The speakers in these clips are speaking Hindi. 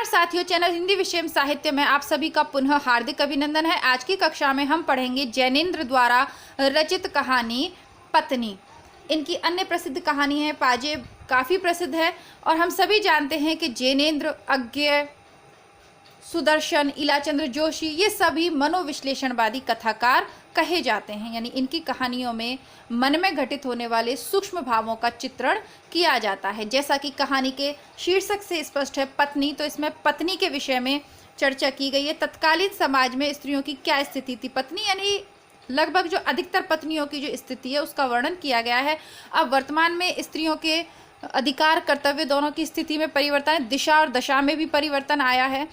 साथियों, चैनल हिंदी विषय एवं साहित्य में आप सभी का पुनः हार्दिक अभिनंदन है। आज की कक्षा में हम पढ़ेंगे जैनेन्द्र द्वारा रचित कहानी पत्नी। इनकी अन्य प्रसिद्ध कहानी है पाजेब, काफ़ी प्रसिद्ध है और हम सभी जानते हैं कि जैनेन्द्र, अज्ञेय, सुदर्शन, इलाचंद्र जोशी ये सभी मनोविश्लेषणवादी कथाकार कहे जाते हैं। यानी इनकी कहानियों में मन में घटित होने वाले सूक्ष्म भावों का चित्रण किया जाता है। जैसा कि कहानी के शीर्षक से स्पष्ट है पत्नी, तो इसमें पत्नी के विषय में चर्चा की गई है। तत्कालीन समाज में स्त्रियों की क्या स्थिति थी। पत्नी यानी लगभग जो अधिकतर पत्नियों की जो स्थिति है उसका वर्णन किया गया है। अब वर्तमान में स्त्रियों के अधिकार, कर्तव्य दोनों की स्थिति में परिवर्तन है, दिशा और दशा में भी परिवर्तन आया है।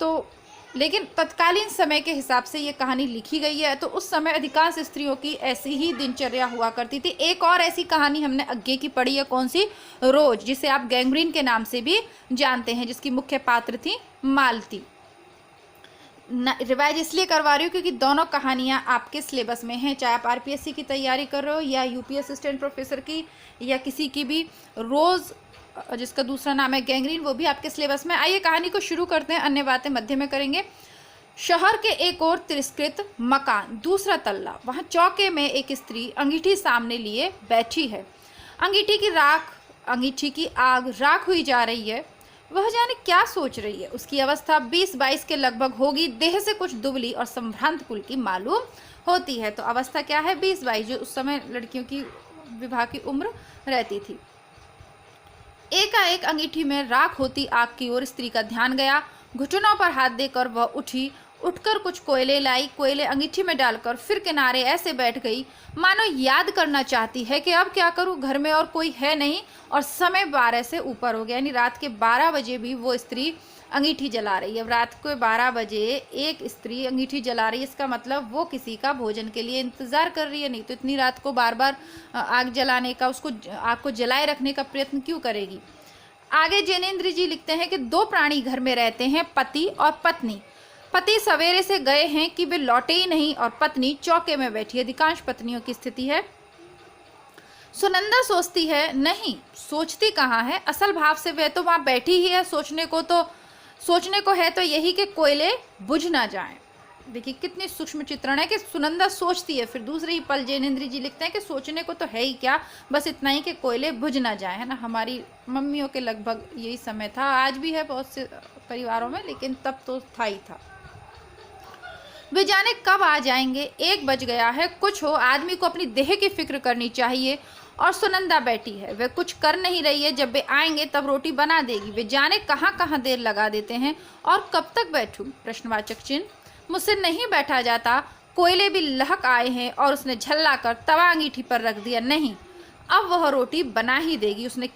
तो लेकिन तत्कालीन समय के हिसाब से ये कहानी लिखी गई है। तो उस समय अधिकांश स्त्रियों की ऐसी ही दिनचर्या हुआ करती थी। एक और ऐसी कहानी हमने अज्ञेय की पढ़ी है, कौन सी? रोज, जिसे आप गैंग्रीन के नाम से भी जानते हैं, जिसकी मुख्य पात्र थी मालती। रिवाइज इसलिए करवा रही हूँ क्योंकि दोनों कहानियाँ आपके सिलेबस में हैं, चाहे आप आरपीएससी की तैयारी कर रहे हो या यूपी असिस्टेंट प्रोफेसर की या किसी की भी। रोज, जिसका दूसरा नाम है गैंग्रीन, वो भी आपके सिलेबस में। आइए कहानी को शुरू करते हैं, अन्य बातें मध्य में करेंगे। शहर के एक और तिरस्कृत मकान, दूसरा तल्ला, वहाँ चौके में एक स्त्री अंगीठी सामने लिए बैठी है। अंगीठी की आग राख हुई जा रही है। वह जाने क्या सोच रही है। उसकी अवस्था 20-22 के लगभग होगी। देह से कुछ दुबली और संभ्रांत कुल की मालूम होती है। तो अवस्था क्या है? 20-22, जो उस समय लड़कियों की विवाह की उम्र रहती थी। एकाएक अंगीठी में राख होती आग की ओर स्त्री का ध्यान गया। घुटनों पर हाथ देकर वह उठी, उठकर कुछ कोयले लाई। कोयले अंगीठी में डालकर फिर किनारे ऐसे बैठ गई मानो याद करना चाहती है कि अब क्या करूं, घर में और कोई है नहीं और समय 12 से ऊपर हो गया। यानी रात के 12 बजे भी वो स्त्री अंगीठी जला रही है। अब रात को 12 बजे एक स्त्री अंगीठी जला रही है, इसका मतलब वो किसी का भोजन के लिए इंतजार कर रही है। नहीं तो इतनी रात को बार बार आग जलाने का, उसको आग को जलाए रखने का प्रयत्न क्यों करेगी। आगे जैनेन्द्र जी लिखते हैं कि 2 प्राणी घर में रहते हैं, पति और पत्नी। पति सवेरे से गए हैं कि वे लौटे ही नहीं और पत्नी चौके में बैठी। अधिकांश पत्नियों की स्थिति है। सुनंदा सोचती है, नहीं सोचती कहाँ है, असल भाव से वह तो वहाँ बैठी ही है। सोचने को है तो यही कि कोयले बुझ ना जाएं। देखिए कितनी सूक्ष्म चित्रण है कि सुनंदा सोचती है, फिर दूसरे ही पल जैनेन्द्र जी लिखते हैं कि सोचने को तो है ही क्या, बस इतना ही कि कोयले बुझ ना जाए, है ना। हमारी मम्मियों के लगभग यही समय था, आज भी है बहुत से परिवारों में, लेकिन तब तो था ही था। वे जाने कब आ जाएंगे, 1 बज गया है। कुछ हो, आदमी को अपनी देह की फिक्र करनी चाहिए। और सुनंदा बैठी है, वे कुछ कर नहीं रही है। जब वे आएंगे तब रोटी बना देगी। वे जाने कहाँ कहाँ देर लगा देते हैं और कब तक बैठूं? प्रश्नवाचक चिन्ह। मुझसे नहीं बैठा जाता। कोयले भी लहक आए हैं और उसने झल्ला कर तवा अंगीठी पर रख दिया। नहीं, अब वह रोटी बना ही देगी। उसने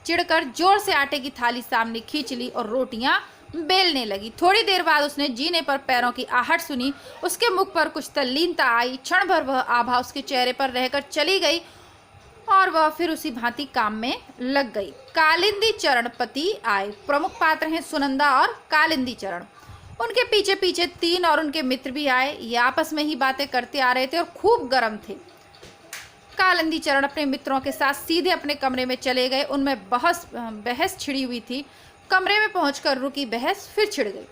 चिढ़कर जोर से आटे की थाली सामने खींच ली और रोटियां बेलने लगी। थोड़ी देर बाद उसने जीने पर पैरों की आहट सुनी। उसके मुख पर कुछ तल्लीनता आई। क्षण भर वह आभा उसके चेहरे पर रहकर चली गई और वह फिर उसी भांति काम में लग गई। कालिंदी चरण पति आए। प्रमुख पात्र हैं सुनंदा और कालिंदी चरण। उनके पीछे पीछे 3 और उनके मित्र भी आए। ये आपस में ही बातें करते आ रहे थे और खूब गर्म थे। कालिंदी चरण अपने मित्रों के साथ सीधे अपने कमरे में चले गए। उनमें बहस छिड़ी हुई थी। कमरे में पहुंचकर रुकी बहस फिर छिड़ गई।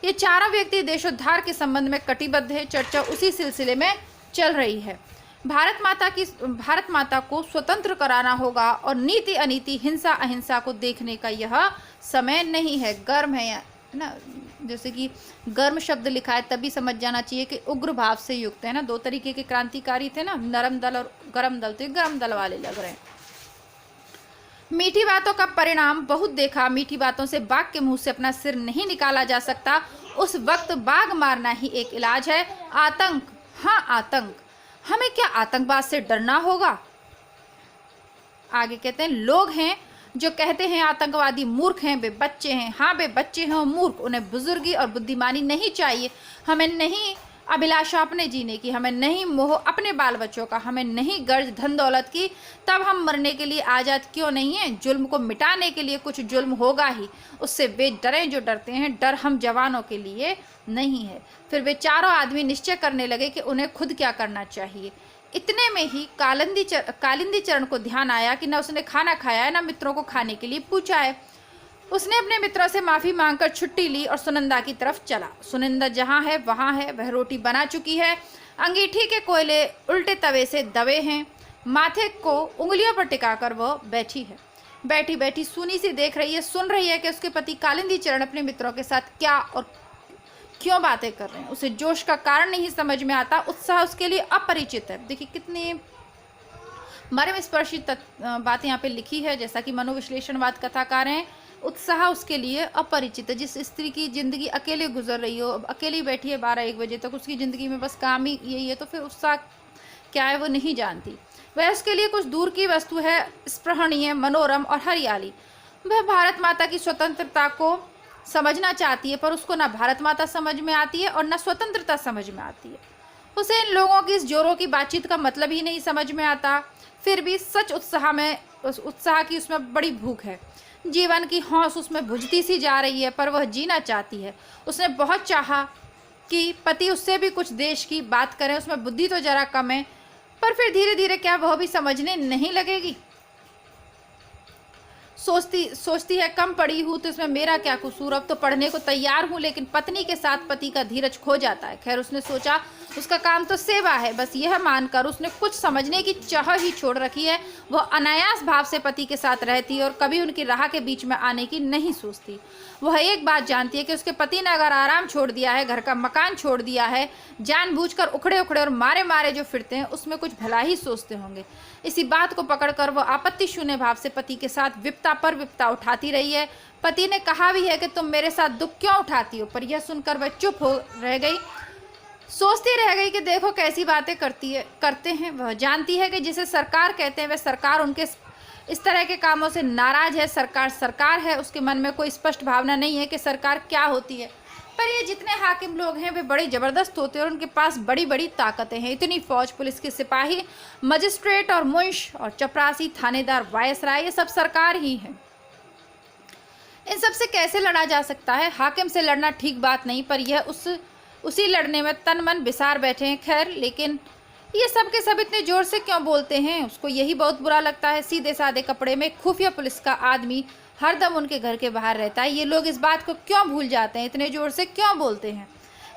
ये चारों व्यक्ति देशोद्धार के संबंध में कटिबद्ध है। चर्चा उसी सिलसिले में चल रही है। भारत माता को स्वतंत्र कराना होगा और नीति अनीति, हिंसा अहिंसा को देखने का यह समय नहीं है। गर्म है ना, जैसे कि गर्म शब्द लिखा है तभी समझ जाना चाहिए कि उग्र भाव से युक्त है ना। 2 तरीके के क्रांतिकारी थे ना, नरम दल और गर्म दल, तो गर्म दल वाले लग रहे हैं। मीठी बातों का परिणाम बहुत देखा। मीठी बातों से बाघ के मुंह से अपना सिर नहीं निकाला जा सकता। उस वक्त बाघ मारना ही एक इलाज है। आतंक, हाँ आतंक, हमें क्या आतंकवाद से डरना होगा? आगे कहते हैं, लोग हैं जो कहते हैं आतंकवादी मूर्ख हैं, वे बच्चे हैं। हाँ वे बच्चे हैं और मूर्ख, उन्हें बुजुर्गी और बुद्धिमानी नहीं चाहिए। हमें नहीं अभिलाषा अपने जीने की, हमें नहीं मोह अपने बाल बच्चों का, हमें नहीं गर्ज धन दौलत की। तब हम मरने के लिए आज़ाद क्यों नहीं हैं? जुल्म को मिटाने के लिए कुछ जुल्म होगा ही, उससे वे डरें जो डरते हैं। डर हम जवानों के लिए नहीं है। फिर वे चारों आदमी निश्चय करने लगे कि उन्हें खुद क्या करना चाहिए। इतने में ही कालिंदी चरण को ध्यान आया कि न उसने खाना खाया है न मित्रों को खाने के लिए पूछा है। उसने अपने मित्रों से माफी मांगकर छुट्टी ली और सुनंदा की तरफ चला। सुनंदा जहाँ है वहाँ है, वह रोटी बना चुकी है, अंगीठी के कोयले उल्टे तवे से दबे हैं, माथे को उंगलियों पर टिकाकर वह बैठी है। बैठी बैठी सूनी सी देख रही है, सुन रही है कि उसके पति कालिंदी चरण अपने मित्रों के साथ क्या और क्यों बातें कर रहे हैं। उसे जोश का कारण नहीं समझ में आता, उत्साह उसके लिए अपरिचित है। देखिए कितनी मर्म स्पर्शी बातें यहाँ पे लिखी है। जैसा कि मनोविश्लेषणवाद कथाकार हैं, उत्साह उसके लिए अपरिचित है। जिस स्त्री की जिंदगी अकेले गुजर रही हो, अब अकेली बैठी है 12-1 बजे तक, उसकी ज़िंदगी में बस काम ही यही है, तो फिर उत्साह क्या है वो नहीं जानती। वह उसके लिए कुछ दूर की वस्तु है, स्पृहणीय, मनोरम और हरियाली। वह भारत माता की स्वतंत्रता को समझना चाहती है, पर उसको ना भारत माता समझ में आती है और ना स्वतंत्रता समझ में आती है। उसे इन लोगों की इस जोरों की बातचीत का मतलब ही नहीं समझ में आता। फिर भी सच उत्साह की उसमें बड़ी भूख है। जीवन की हौस उसमें बुझती सी जा रही है, पर वह जीना चाहती है। उसने बहुत चाहा कि पति उससे भी कुछ देश की बात करें, उसमें बुद्धि तो जरा कम है, पर फिर धीरे धीरे क्या वह भी समझने नहीं लगेगी। सोचती है कम पढ़ी हूँ तो इसमें मेरा क्या कसूर, अब तो पढ़ने को तैयार हूँ। लेकिन पत्नी के साथ पति का धीरज खो जाता है। खैर उसने सोचा उसका काम तो सेवा है, बस यह मानकर उसने कुछ समझने की चाह ही छोड़ रखी है। वह अनायास भाव से पति के साथ रहती है और कभी उनकी राह के बीच में आने की नहीं सोचती। वह एक बात जानती है कि उसके पति ने अगर आराम छोड़ दिया है, घर का मकान छोड़ दिया है, जानबूझकर उखड़े उखड़े और मारे मारे जो फिरते हैं, उसमें कुछ भला ही सोचते होंगे। इसी बात को पकड़कर वह आपत्ति शून्य भाव से पति के साथ विपता पर विपता उठाती रही है। पति ने कहा भी है कि तुम मेरे साथ दुख क्यों उठाती हो, पर यह सुनकर वह चुप हो रह गई। सोचती रह गई कि देखो कैसी बातें करते हैं। वह जानती है कि जिसे सरकार कहते हैं वह सरकार उनके इस तरह के कामों से नाराज है। सरकार है, उसके मन में कोई स्पष्ट भावना नहीं है कि सरकार क्या होती है। पर ये जितने हाकिम लोग हैं वे बड़े ज़बरदस्त होते हैं और उनके पास बड़ी बड़ी ताकतें हैं। इतनी फौज, पुलिस के सिपाही, मजिस्ट्रेट और मुंश और चपरासी, थानेदार, वायसराय, ये सब सरकार ही है। इन सब से कैसे लड़ा जा सकता है? हाकिम से लड़ना ठीक बात नहीं, पर यह उसी लड़ने में तन मन बिसार बैठे हैं। खैर, लेकिन ये सब के सब इतने जोर से क्यों बोलते हैं? उसको यही बहुत बुरा लगता है। सीधे सादे कपड़े में खुफिया पुलिस का आदमी हरदम उनके घर के बाहर रहता है। ये लोग इस बात को क्यों भूल जाते हैं? इतने जोर से क्यों बोलते हैं?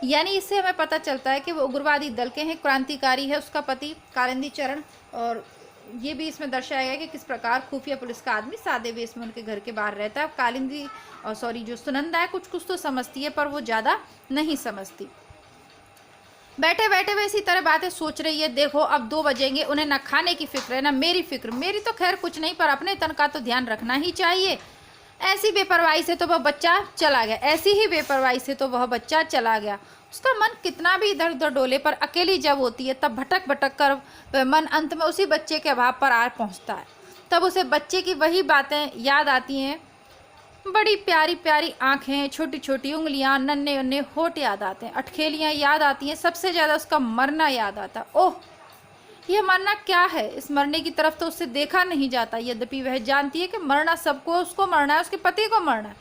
यानी इससे हमें पता चलता है कि वो उग्रवादी दल के हैं, क्रांतिकारी है उसका पति कालिंदी चरण। और ये भी इसमें दर्शाया गया कि किस प्रकार खुफिया पुलिस का आदमी सादे वेश में उनके घर के बाहर रहता है। कालिंदी जो सुनंदा है कुछ तो समझती है, पर वो ज़्यादा नहीं समझती। बैठे बैठे वे इसी तरह बातें सोच रही है। देखो अब 2 बजेंगे, उन्हें ना खाने की फिक्र है ना मेरी फिक्र। मेरी तो खैर कुछ नहीं, पर अपने तन का तो ध्यान रखना ही चाहिए। ऐसी बेपरवाही से तो वह बच्चा चला गया, ऐसी ही बेपरवाही से तो वह बच्चा चला गया। उसका मन कितना भी इधर उधर डोले, पर अकेली जब होती है तब भटक भटक कर मन अंत में उसी बच्चे के अभाव पर आ पहुँचता है। तब उसे बच्चे की वही बातें याद आती हैं। बड़ी प्यारी प्यारी आँखें, छोटी छोटी उंगलियां, नन्हे नन्हे होठ याद आते हैं, अटखेलियाँ याद आती हैं। सबसे ज़्यादा उसका मरना याद आता है। ओह, यह मरना क्या है? इस मरने की तरफ तो उससे देखा नहीं जाता। यद्यपि वह जानती है कि मरना सबको, उसको मरना है, उसके पति को मरना है,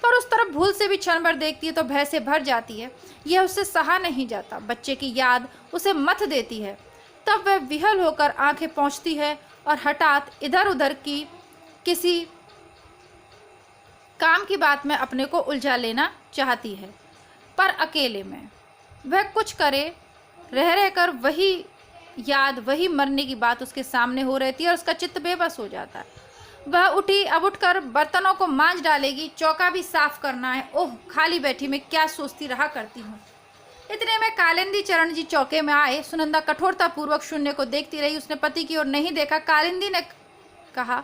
पर उस तरफ भूल से भी क्षण भर देखती है तो भय से भर जाती है। यह उससे सहा नहीं जाता। बच्चे की याद उसे मथ देती है। तब वह विहल होकर आंखें पोंछती है और हठात इधर उधर की किसी काम की बात में अपने को उलझा लेना चाहती है, पर अकेले में वह कुछ करे रह रहकर वही याद, वही मरने की बात उसके सामने हो रहती है और उसका चित्त बेबस हो जाता है। वह उठी, अब उठकर बर्तनों को मांज डालेगी, चौका भी साफ करना है। ओह, खाली बैठी मैं क्या सोचती रहा करती हूँ। इतने में कालिंदी चरण जी चौके में आए। सुनंदा कठोरता पूर्वक शून्य को देखती रही। उसने पति की ओर नहीं देखा। कालिंदी ने कहा,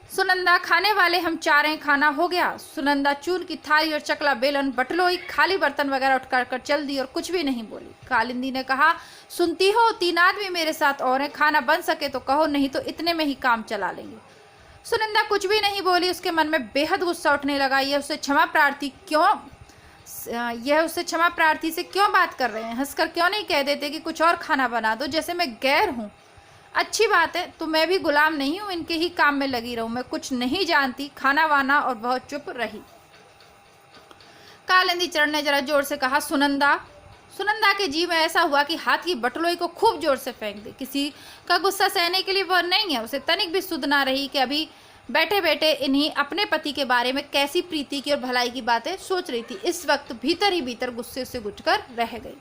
सुनंदा खाने वाले हम 4 हैं, खाना हो गया। सुनंदा चून की थाली और चकला बेलन बटलोई, खाली बर्तन वगैरह उठकर कर चल दी और कुछ भी नहीं बोली। कालिंदी ने कहा, सुनती हो, 3 आदमी मेरे साथ और हैं, खाना बन सके तो कहो, नहीं तो इतने में ही काम चला लेंगे। सुनंदा कुछ भी नहीं बोली। उसके मन में बेहद गुस्सा उठने लगा। यह उससे क्षमा प्रार्थी से क्यों बात कर रहे हैं? हंसकर क्यों नहीं कह देते कि कुछ और खाना बना दो, जैसे मैं गैर हूँ। अच्छी बात है, तो मैं भी गुलाम नहीं हूँ, इनके ही काम में लगी रहूँ। मैं कुछ नहीं जानती, खाना वाना। और बहुत चुप रही। कालिंदी चरण ने जरा जोर से कहा, सुनंदा। सुनंदा के जी में ऐसा हुआ कि हाथ की बटलोई को खूब जोर से फेंक दे। किसी का गुस्सा सहने के लिए वह नहीं है। उसे तनिक भी सुध ना रही कि अभी बैठे बैठे इन्हीं अपने पति के बारे में कैसी प्रीति की और भलाई की बातें सोच रही थी। इस वक्त भीतर ही भीतर गुस्से से घुटकर रह गई।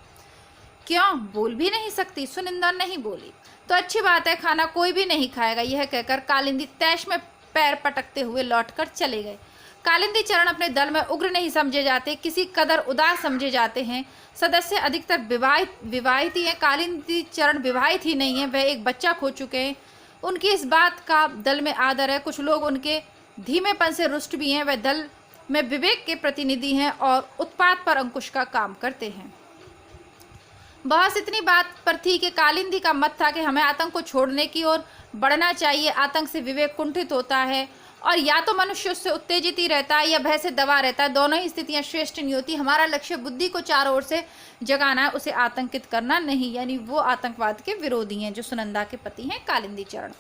क्यों बोल भी नहीं सकती? सुनिंदा नहीं बोली तो अच्छी बात है, खाना कोई भी नहीं खाएगा। यह कहकर कालिंदी तैश में पैर पटकते हुए लौटकर चले गए। कालिंदी चरण अपने दल में उग्र नहीं समझे जाते, किसी कदर उदार समझे जाते हैं। सदस्य अधिकतर विवाहित ही हैं। कालिंदी चरण विवाहित ही नहीं है, वह एक बच्चा खो चुके हैं। उनकी इस बात का दल में आदर है। कुछ लोग उनके धीमेपन से रुष्ट भी हैं। वह दल में विवेक के प्रतिनिधि हैं और उत्पात पर अंकुश का काम करते हैं। बहस इतनी बात पर थी कि कालिंदी का मत था कि हमें आतंक को छोड़ने की ओर बढ़ना चाहिए। आतंक से विवेक कुंठित होता है और या तो मनुष्य उससे उत्तेजित ही रहता है या भय से दबा रहता है। दोनों ही स्थितियां श्रेष्ठ नहीं होती। हमारा लक्ष्य बुद्धि को चारों ओर से जगाना है, उसे आतंकित करना नहीं। यानी वो आतंकवाद के विरोधी हैं जो सुनंदा के पति हैं कालिंदी चरण।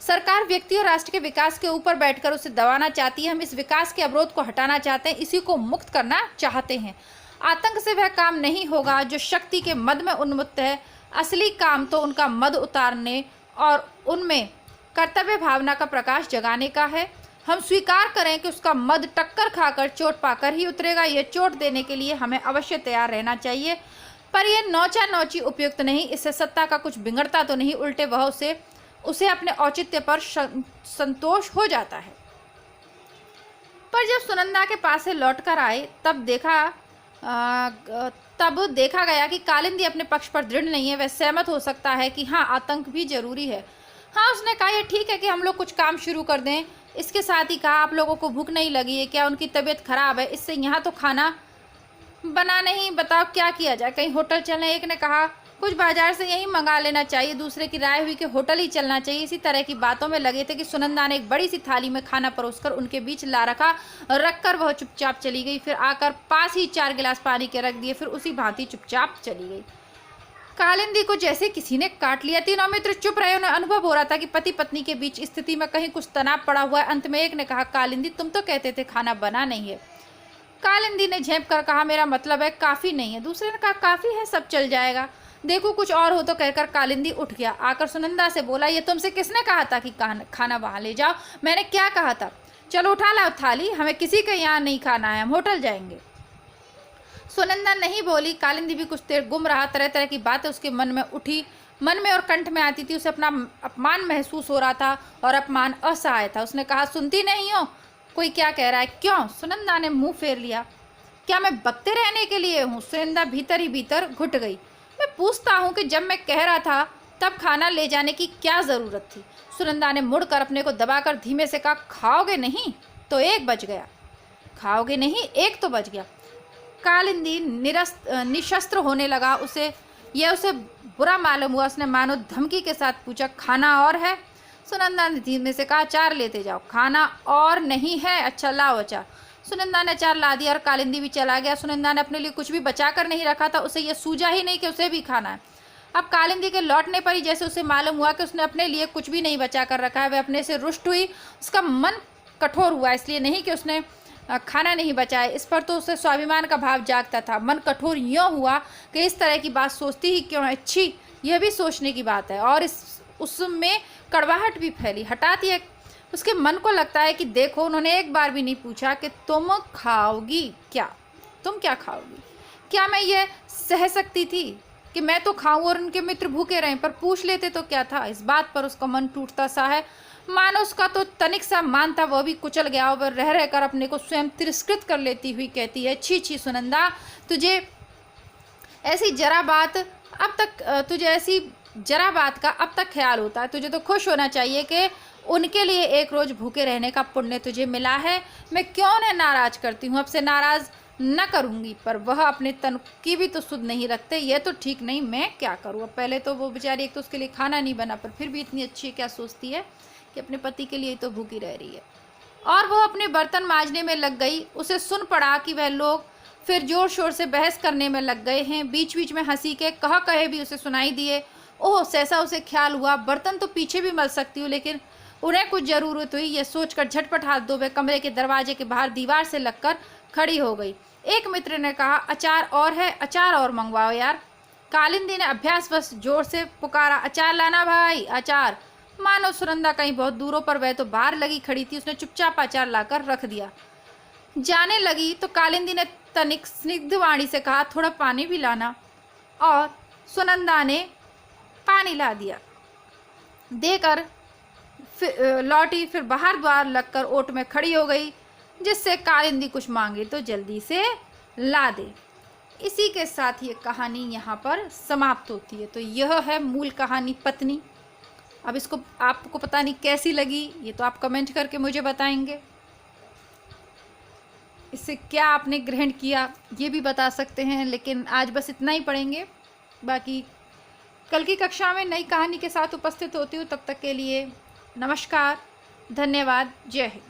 सरकार व्यक्ति और राष्ट्र के विकास के ऊपर बैठकर उसे दबाना चाहती है। हम इस विकास के अवरोध को हटाना चाहते हैं, इसी को मुक्त करना चाहते हैं। आतंक से वह काम नहीं होगा जो शक्ति के मद में उन्मुक्त है। असली काम तो उनका मद उतारने और उनमें कर्तव्य भावना का प्रकाश जगाने का है। हम स्वीकार करें कि उसका मद टक्कर खाकर चोट पाकर ही उतरेगा। यह चोट देने के लिए हमें अवश्य तैयार रहना चाहिए, पर यह नौचा नौची उपयुक्त नहीं। इससे सत्ता का कुछ बिगड़ता तो नहीं, उल्टे वह उसे अपने औचित्य पर संतोष हो जाता है। पर जब सुनंदा के पास से लौट कर आए तब देखा गया कि कालिंदी अपने पक्ष पर दृढ़ नहीं है। वह सहमत हो सकता है कि हाँ, आतंक भी जरूरी है। हाँ, उसने कहा यह ठीक है कि हम लोग कुछ काम शुरू कर दें। इसके साथ ही कहा, आप लोगों को भूख नहीं लगी है क्या? उनकी तबीयत खराब है, इससे यहाँ तो खाना बना नहीं। बताओ क्या किया जाए, कहीं होटल चलें? एक ने कहा कुछ बाजार से यहीं मंगा लेना चाहिए। दूसरे की राय हुई कि होटल ही चलना चाहिए। इसी तरह की बातों में लगे थे कि सुनंदा ने एक बड़ी सी थाली में खाना परोसकर उनके बीच ला रखकर वह चुपचाप चली गई। फिर आकर पास ही 4 गिलास पानी के रख दिए। फिर उसी भांति चुपचाप चली गई। कालिंदी को जैसे किसी ने काट लिया। तीनों मित्र चुप रहे। उन्हें अनुभव हो रहा था कि पति पत्नी के बीच स्थिति में कहीं कुछ तनाव पड़ा हुआ है। अंत में एक ने कहा, कालिंदी तुम तो कहते थे खाना बना नहीं है। कालिंदी ने झेप कर कहा, मेरा मतलब है काफ़ी नहीं है। दूसरे ने कहा, काफ़ी है, सब चल जाएगा, देखो कुछ और हो तो। कहकर कालिंदी उठ गया। आकर सुनंदा से बोला, ये तुमसे किसने कहा था कि खाना वहाँ ले जाओ? मैंने क्या कहा था? चलो उठा लाओ थाली, हमें किसी के यहाँ नहीं खाना है, हम होटल जाएंगे। सुनंदा नहीं बोली। कालिंदी भी कुछ देर गुम रहा। तरह तरह की बातें उसके मन में और कंठ में आती थी। उसे अपना अपमान महसूस हो रहा था और अपमान असहाय था। उसने कहा, सुनती नहीं हो कोई क्या कह रहा है? क्यों? सुनंदा ने मुंह फेर लिया। क्या मैं बकते रहने के लिए हूँ? सुनंदा भीतर ही भीतर घुट गई। मैं पूछता हूँ कि जब मैं कह रहा था तब खाना ले जाने की क्या ज़रूरत थी? सुनंदा ने मुड़कर अपने को दबाकर धीमे से कहा, खाओगे नहीं तो 1 बज गया। खाओगे नहीं, 1 तो बज गया। कालिंदी निशस्त्र होने लगा। उसे बुरा मालूम हुआ। उसने मानो धमकी के साथ पूछा, खाना और है? सुनंदा ने धीमे से कहा, 4 लेते जाओ। खाना और नहीं है? अच्छा लाओ अचार। सुनंदा ने 4 ला दिया और कालिंदी भी चला गया। सुनंदा ने अपने लिए कुछ भी बचा कर नहीं रखा था। उसे यह सूझा ही नहीं कि उसे भी खाना है। अब कालिंदी के लौटने पर ही जैसे उसे मालूम हुआ कि उसने अपने लिए कुछ भी नहीं बचा कर रखा है, वह अपने से रुष्ट हुई। उसका मन कठोर हुआ, इसलिए नहीं कि उसने खाना नहीं बचाया, इस पर तो उसे स्वाभिमान का भाव जागता था। मन कठोर यूँ हुआ कि इस तरह की बात सोचती ही क्यों है, अच्छी यह भी सोचने की बात है। और उसमें कड़वाहट भी फैली। हठात ही उसके मन को लगता है कि देखो, उन्होंने एक बार भी नहीं पूछा कि तुम खाओगी क्या, तुम क्या खाओगी? क्या मैं ये सह सकती थी कि मैं तो खाऊं और उनके मित्र भूखे रहें? पर पूछ लेते तो क्या था? इस बात पर उसका मन टूटता सा है। मानो उसका तो तनिक सा मान था, वह भी कुचल गया। और रह रहकर अपने को स्वयं तिरस्कृत कर लेती हुई कहती है, छी छी सुनंदा, तुझे ऐसी जरा बात का अब तक ख्याल होता है। तुझे तो खुश होना चाहिए कि उनके लिए 1 रोज़ भूखे रहने का पुण्य तुझे मिला है। मैं क्यों उन्हें नाराज करती हूँ? अब से नाराज न करूँगी। पर वह अपने तन की भी तो सुध नहीं रखते। यह तो ठीक नहीं, मैं क्या करूँ? अब पहले तो वो बेचारी, एक तो उसके लिए खाना नहीं बना, पर फिर भी इतनी अच्छी क्या सोचती है कि अपने पति के लिए तो भूखी रह रही है। और वो अपने बर्तन मांजने में लग गई। उसे सुन पड़ा कि वह लोग फिर जोर शोर से बहस करने में लग गए हैं। बीच बीच में हंसी के कहे भी उसे सुनाई दिए। ओह, सहसा उसे ख्याल हुआ, बर्तन तो पीछे भी मल सकती हूँ, लेकिन उन्हें कुछ ज़रूरत हुई। यह सोचकर झटपट हाथ धो वह कमरे के दरवाजे के बाहर दीवार से लगकर खड़ी हो गई। एक मित्र ने कहा, अचार और है? अचार और मंगवाओ यार। कालिंदी ने अभ्यासवश जोर से पुकारा, अचार लाना भाई, अचार। मानो सुनंदा कहीं बहुत दूरों पर वह तो बाहर लगी खड़ी थी, उसने चुपचाप अचार लाकर रख दिया। जाने लगी तो कालिंदी ने तनिक स्निग्ध वाणी से कहा, थोड़ा पानी भी लाना। और सुनंदा ने पानी ला दिया देकर लौटी। फिर बाहर द्वार लगकर ओट में खड़ी हो गई, जिससे कालिंदी कुछ मांगे तो जल्दी से ला दे। इसी के साथ ये कहानी यहाँ पर समाप्त होती है। तो यह है मूल कहानी पत्नी। अब इसको आपको पता नहीं कैसी लगी, ये तो आप कमेंट करके मुझे बताएंगे। इससे क्या आपने ग्रहण किया ये भी बता सकते हैं। लेकिन आज बस इतना ही पढ़ेंगे, बाकी कल की कक्षा में नई कहानी के साथ उपस्थित होती हूँ। तब तक के लिए नमस्कार, धन्यवाद, जय हिंद।